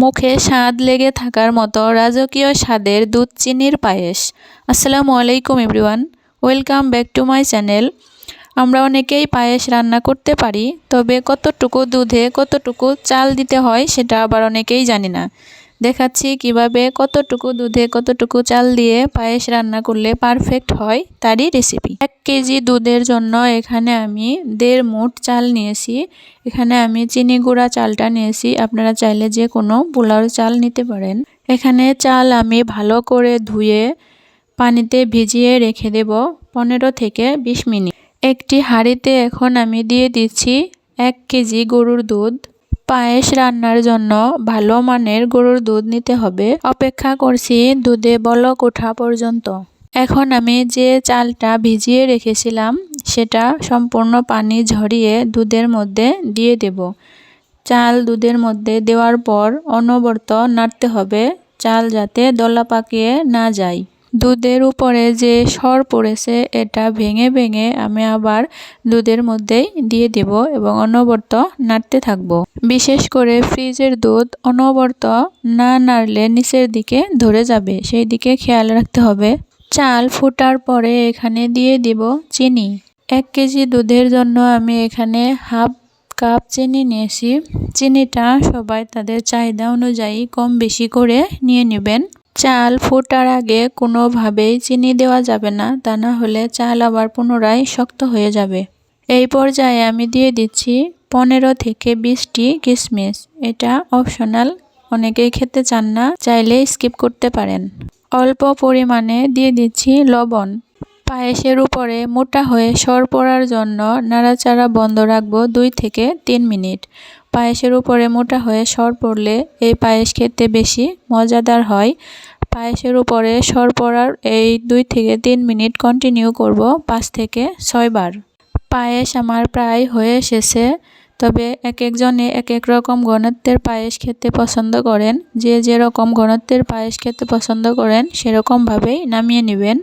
মুখে স্বাদ লেগে থাকার মতো রাজকীয় স্বাদের দুধ চিনির পায়েস। আসসালামু আলাইকুম everyone, welcome back to my channel. আমরা অনেকেই পায়েস রান্না করতে পারি, তবে কতটুকু দুধে কতটুকু চাল দিতে হয় সেটা আবার অনেকেই জানি না। দেখাচ্ছি কিভাবে কতটুকু দুধে কতটুকু চাল দিয়ে পায়েস রান্না করলে পারফেক্ট হয় তারই রেসিপি। 1 কেজি দুধের জন্য এখানে আমি 1.5 মুঠ চাল নিয়েছি। এখানে আমি চিনি গুঁড়া চালটা নিয়েছি, আপনারা চাইলে যে কোনো পোলাওর চাল নিতে পারেন। এখানে চাল আমি ভালো করে ধুয়ে পানিতে ভিজিয়ে রেখে দেব 15 থেকে 20 মিনিট। একটি হাঁড়িতে এখন আমি দিয়ে দিচ্ছি 1 কেজি গরুর দুধ। পায়েস রান্নার জন্য ভালো মানের গরুর দুধ নিতে হবে। অপেক্ষা করছি দুধে বলক ওঠা পর্যন্ত। এখন আমি যে চালটা ভিজিয়ে রেখেছিলাম সেটা সম্পূর্ণ পানি ঝরিয়ে দুধের মধ্যে দিয়ে দেব। চাল দুধের মধ্যে দেওয়ার পর অনবরত নাড়তে হবে, চাল যাতে দলা পাকিয়ে না যায়। দুধের উপরে যে সর পড়েছে এটা ভেঙে ভেঙে আমি আবার দুধের মধ্যেই দিয়ে দেব এবং অনবরত নাড়তে থাকবো। বিশেষ করে ফ্রিজের দুধ অনবরত না নাড়লে নিচের দিকে ধরে যাবে, সেই দিকে খেয়াল রাখতে হবে। চাল ফোটার পরে এখানে দিয়ে দিব চিনি। 1 কেজি দুধের জন্য আমি এখানে হাফ কাপ চিনি নিয়েছি। চিনিটা সবাই তাদের চাহিদা অনুযায়ী কম বেশি করে নিয়ে নেবেন। চাল ফোটার আগে কোনোভাবেই চিনি দেওয়া যাবে না, তা না হলে চাল আবার পুনরায় শক্ত হয়ে যাবে। এই পর্যায়ে আমি দিয়ে দিচ্ছি 15 থেকে 20টি কিশমিশ। এটা অপশনাল, অনেকেই খেতে চান না, চাইলে স্কিপ করতে পারেন। অল্প পরিমাণে দিয়ে দিচ্ছি লবণ। পায়েসের উপরে মোটা হয়ে সর পড়ার জন্য নাড়াচাড়া বন্ধ রাখবো 2 থেকে 3 মিনিট। পায়েসের উপরে মোটা হয়ে সর পড়লে এই পায়েস খেতে বেশি মজাদার হয়। পায়েসের উপরে সর পড়ার এই 2 থেকে 3 মিনিট কন্টিনিউ করব 5 থেকে 6 বার। পায়েস আমার প্রায় হয়ে এসেছে, তবে এক একজনে এক এক রকম ঘনত্বের পায়েস খেতে পছন্দ করেন। যে যেরকম ঘনত্বের পায়েস খেতে পছন্দ করেন সেরকমভাবেই নামিয়ে নেবেন।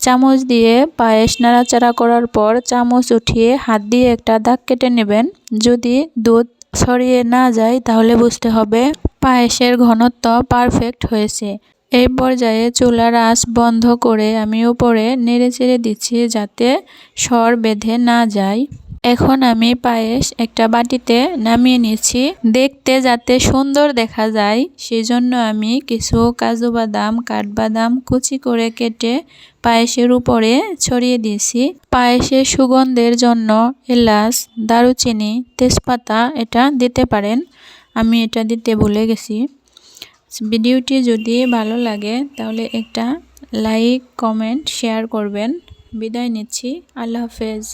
চামচ দিয়ে পায়েস নাড়াচাড়া করার পর চামচ উঠিয়ে হাত দিয়ে একটা দাগ কেটে নেবেন। যদি দুধ ছড়িয়ে না যায় তাহলে বুঝতে হবে পায়েসের ঘনত্ব পারফেক্ট হয়েছে। এই পর্যায়ে চুলার আঁচ বন্ধ করে আমি উপরে নেড়ে চেড়ে দিচ্ছি যাতে সর বেঁধে না যায়। এখন আমি পায়েস একটা বাটিতে নামিয়ে নিচ্ছি। দেখতে যাতে সুন্দর দেখা যায় সেজন্য আমি কিছু কাজু বাদাম, কাঠবাদাম কুচি করে কেটে পায়েসের উপরে ছড়িয়ে দিয়েছি। পায়েসের সুগন্ধের জন্য এলাচ, দারুচিনি, তেজপাতা এটা দিতে পারেন, আমি এটা দিতে ভুলে গেছি। ভিডিওটি যদি ভালো লাগে তাহলে একটা লাইক, কমেন্ট, শেয়ার করবেন। বিদায় নিচ্ছি, আল্লাহ হাফেজ।